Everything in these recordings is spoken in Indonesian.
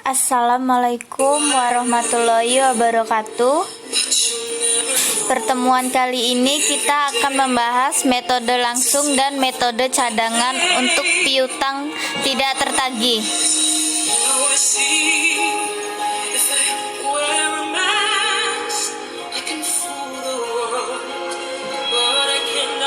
Assalamualaikum warahmatullahi wabarakatuh. Pertemuan kali ini kita akan membahas metode langsung dan metode cadangan untuk piutang tidak tertagih.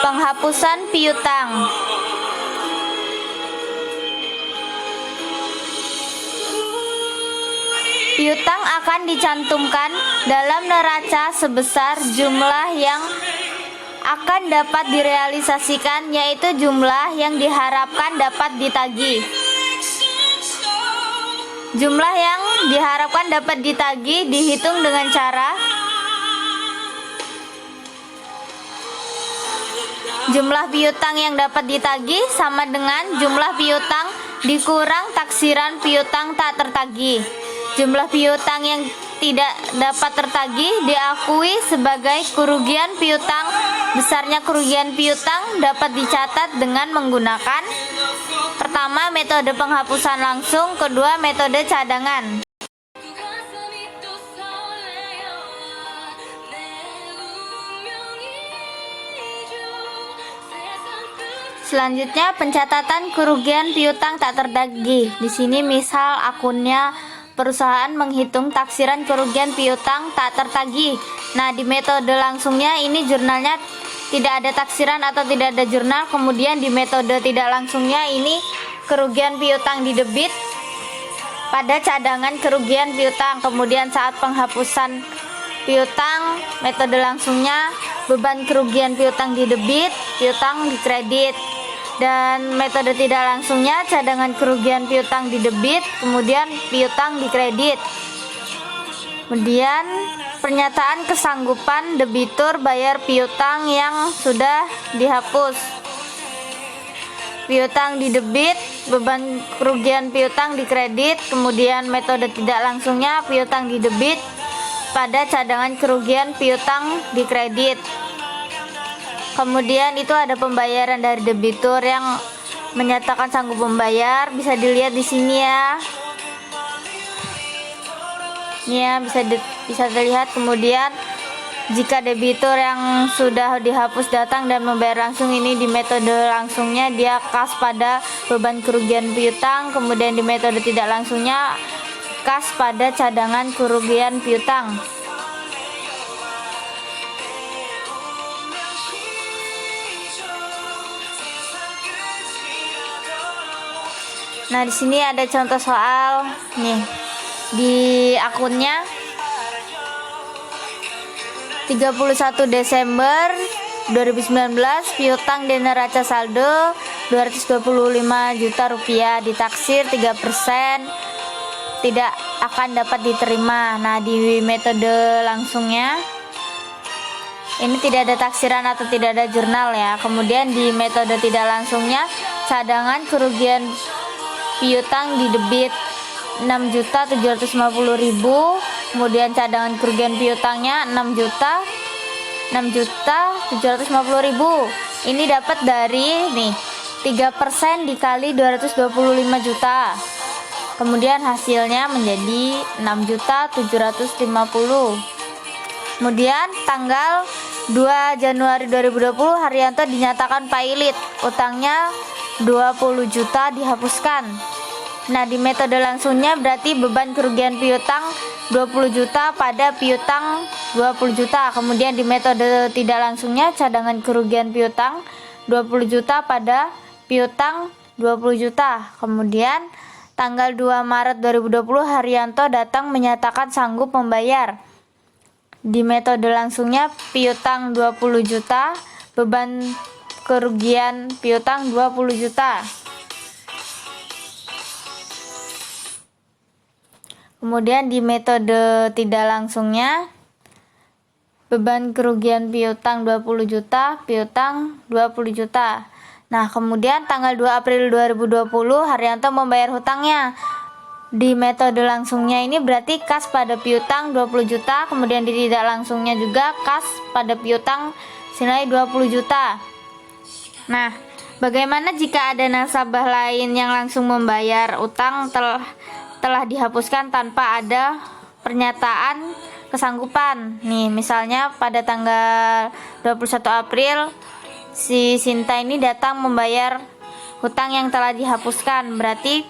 Penghapusan piutang. Piutang akan dicantumkan dalam neraca sebesar jumlah yang akan dapat direalisasikan, yaitu jumlah yang diharapkan dapat ditagih. Jumlah yang diharapkan dapat ditagih dihitung dengan cara jumlah piutang yang dapat ditagih sama dengan jumlah piutang dikurang taksiran piutang tak tertagih. Jumlah piutang yang tidak dapat tertagih diakui sebagai kerugian piutang. Besarnya kerugian piutang dapat dicatat dengan menggunakan: pertama, metode penghapusan langsung; kedua, metode cadangan. Selanjutnya, pencatatan kerugian piutang tak tertagih. Di sini misal akunnya perusahaan menghitung taksiran kerugian piutang tak tertagih. Nah, di metode langsungnya ini jurnalnya tidak ada taksiran atau tidak ada jurnal. Kemudian di metode tidak langsungnya ini kerugian piutang didebit pada cadangan kerugian piutang. Kemudian saat penghapusan piutang, metode langsungnya beban kerugian piutang didebit, piutang dikredit. Dan metode tidak langsungnya cadangan kerugian piutang didebit, kemudian piutang dikredit. Kemudian pernyataan kesanggupan debitur bayar piutang yang sudah dihapus. Piutang didebit, beban kerugian piutang dikredit. Kemudian metode tidak langsungnya piutang didebit pada cadangan kerugian piutang dikredit. Kemudian itu ada pembayaran dari debitur yang menyatakan sanggup membayar, bisa dilihat di sini ya. Ini ya, bisa dilihat. Kemudian jika debitur yang sudah dihapus datang dan membayar langsung, ini di metode langsungnya dia kas pada beban kerugian piutang. Kemudian di metode tidak langsungnya kas pada cadangan kerugian piutang. Nah, di sini ada contoh soal nih. Di akunnya 31 Desember 2019 piutang dan neraca saldo 225 juta rupiah, ditaksir 3%, tidak akan dapat diterima. Nah, di metode langsungnya ini tidak ada taksiran atau tidak ada jurnal ya. Kemudian di metode tidak langsungnya cadangan kerugian piutang didebit 6.750.000, kemudian cadangan kerugian piutangnya 6.750.000. Ini dapat dari nih 3% dikali 225 juta. Kemudian hasilnya menjadi 6.750. Kemudian tanggal 2 Januari 2020 Haryanto dinyatakan pailit, utangnya 20 juta dihapuskan. Nah, di metode langsungnya berarti beban kerugian piutang 20 juta pada piutang 20 juta. Kemudian di metode tidak langsungnya cadangan kerugian piutang 20 juta pada piutang 20 juta. Kemudian tanggal 2 Maret 2020 Haryanto datang menyatakan sanggup membayar. Di metode langsungnya piutang 20 juta, beban kerugian piutang 20 juta. Kemudian di metode tidak langsungnya beban kerugian piutang 20 juta, piutang 20 juta. Nah, kemudian tanggal 2 April 2020 Haryanto membayar hutangnya. Di metode langsungnya ini berarti kas pada piutang 20 juta, kemudian di tidak langsungnya juga kas pada piutang senilai 20 juta. Nah, bagaimana jika ada nasabah lain yang langsung membayar utang telah dihapuskan tanpa ada pernyataan kesanggupan. Nih, misalnya pada tanggal 21 April si Sinta ini datang membayar hutang yang telah dihapuskan. Berarti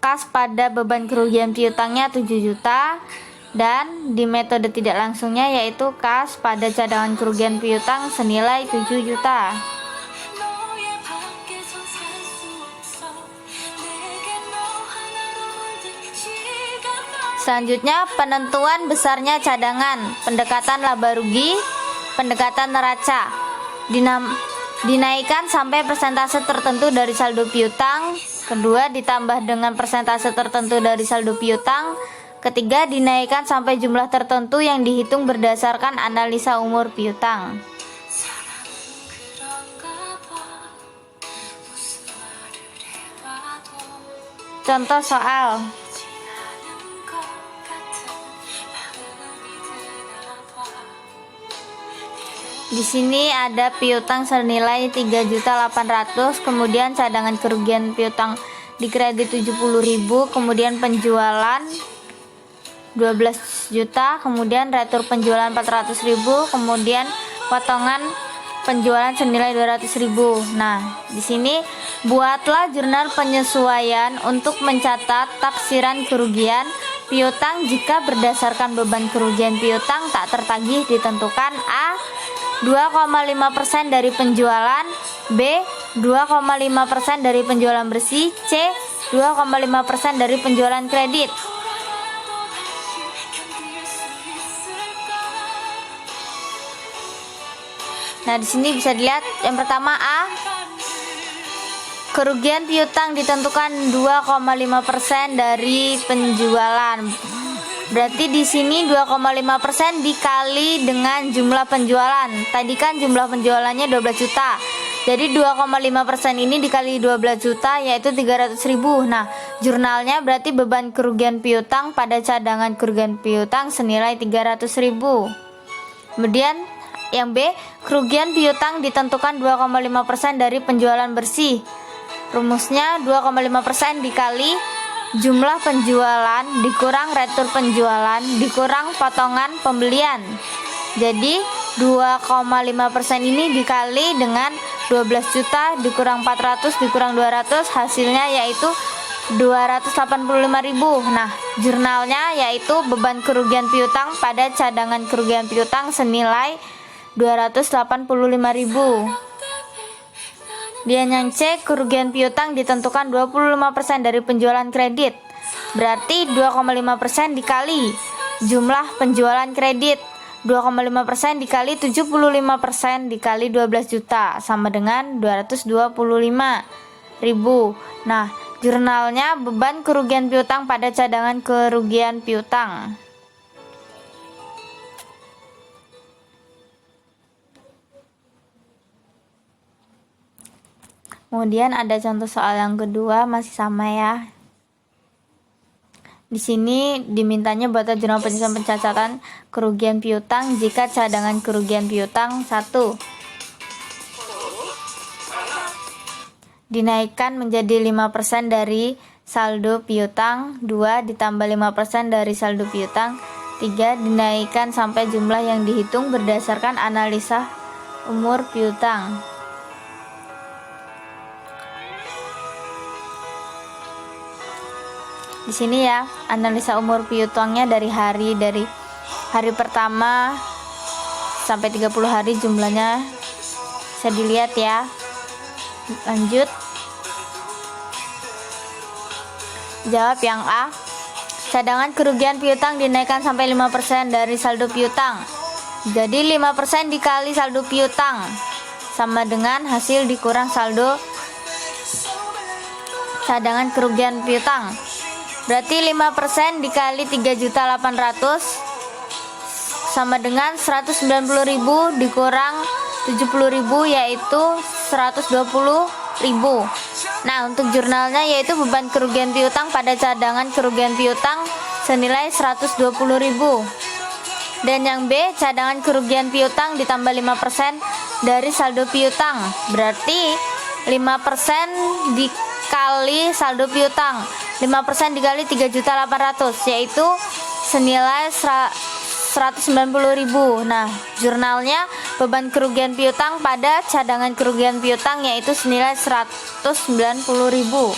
kas pada beban kerugian piutangnya 7 juta, dan di metode tidak langsungnya yaitu kas pada cadangan kerugian piutang senilai 7 juta. Selanjutnya, penentuan besarnya cadangan, pendekatan laba rugi, pendekatan neraca. Dinaikkan sampai persentase tertentu dari saldo piutang. Kedua, ditambah dengan persentase tertentu dari saldo piutang. Ketiga, dinaikkan sampai jumlah tertentu yang dihitung berdasarkan analisa umur piutang. Contoh soal. Di sini ada piutang senilai 3.800.000, kemudian cadangan kerugian piutang di kredit 70.000, kemudian penjualan 12 juta, kemudian retur penjualan 400.000, kemudian potongan penjualan senilai 200.000. Nah, di sini buatlah jurnal penyesuaian untuk mencatat taksiran kerugian piutang jika berdasarkan beban kerugian piutang tak tertagih ditentukan: A. 2,5% dari penjualan, B. 2,5% dari penjualan bersih, C. 2,5% dari penjualan kredit. Nah, di sini bisa dilihat yang pertama A. Kerugian piutang ditentukan 2,5% dari penjualan. Berarti di sini 2,5% dikali dengan jumlah penjualan. Tadi kan jumlah penjualannya 12 juta. Jadi 2,5% ini dikali 12 juta yaitu 300.000. Nah, jurnalnya berarti beban kerugian piutang pada cadangan kerugian piutang senilai 300.000. Kemudian yang B, kerugian piutang ditentukan 2,5% dari penjualan bersih. Rumusnya 2,5% dikali jumlah penjualan dikurang retur penjualan dikurang potongan pembelian. Jadi 2,5% ini dikali dengan 12 juta dikurang 400 dikurang 200, hasilnya yaitu 285.000. Nah, jurnalnya yaitu beban kerugian piutang pada cadangan kerugian piutang senilai 285.000. Dan yang C, kerugian piutang ditentukan 25% dari penjualan kredit. Berarti 2,5% dikali jumlah penjualan kredit. 2,5% dikali 75% dikali 12 juta sama dengan 225.000. Nah, jurnalnya beban kerugian piutang pada cadangan kerugian piutang. Kemudian ada contoh soal yang kedua, masih sama ya. Di sini dimintanya buatlah jurnal penyusunan pencatatan kerugian piutang jika cadangan kerugian piutang 1 dinaikkan menjadi 5% dari saldo piutang, 2 ditambah 5% dari saldo piutang, 3 dinaikkan sampai jumlah yang dihitung berdasarkan analisa umur piutang. Di sini ya, analisa umur piutangnya dari hari pertama sampai 30 hari jumlahnya bisa dilihat ya. Lanjut. Jawab yang A. Cadangan kerugian piutang dinaikkan sampai 5% dari saldo piutang. Jadi 5% dikali saldo piutang sama dengan hasil dikurang saldo cadangan kerugian piutang. Berarti 5% dikali 3.800.000 sama dengan 190.000 dikurang 70.000 yaitu 120.000. Nah, untuk jurnalnya yaitu beban kerugian piutang pada cadangan kerugian piutang senilai 120.000. Dan yang B, cadangan kerugian piutang ditambah 5% dari saldo piutang. Berarti 5% dikali saldo piutang 5% dikali 3.800.000 yaitu senilai 190.000. Nah, jurnalnya beban kerugian piutang pada cadangan kerugian piutang yaitu senilai 190.000.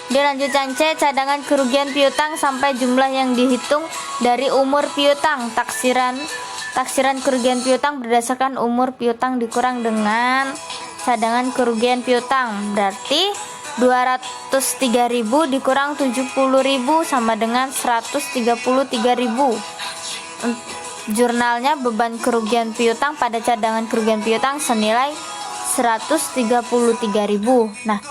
Di lanjutan C, cadangan kerugian piutang sampai jumlah yang dihitung dari umur piutang. Taksiran kerugian piutang berdasarkan umur piutang dikurang dengan cadangan kerugian piutang. Berarti 203.000 dikurang 70.000 sama dengan 133.000. Jurnalnya beban kerugian piutang pada cadangan kerugian piutang senilai 133.000. Nah,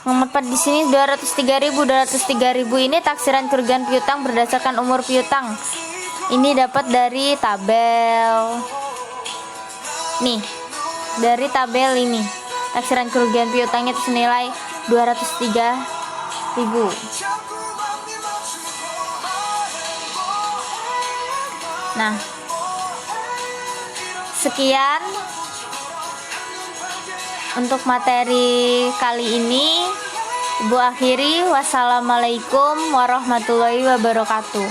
nomor 4 di sini 203.000 ini taksiran kerugian piutang berdasarkan umur piutang. Ini dapat dari tabel. Nih, dari tabel ini. Taksiran kerugian piutangnya itu senilai 203.000. Nah, sekian untuk materi kali ini. Ibu akhiri, wassalamualaikum warahmatullahi wabarakatuh.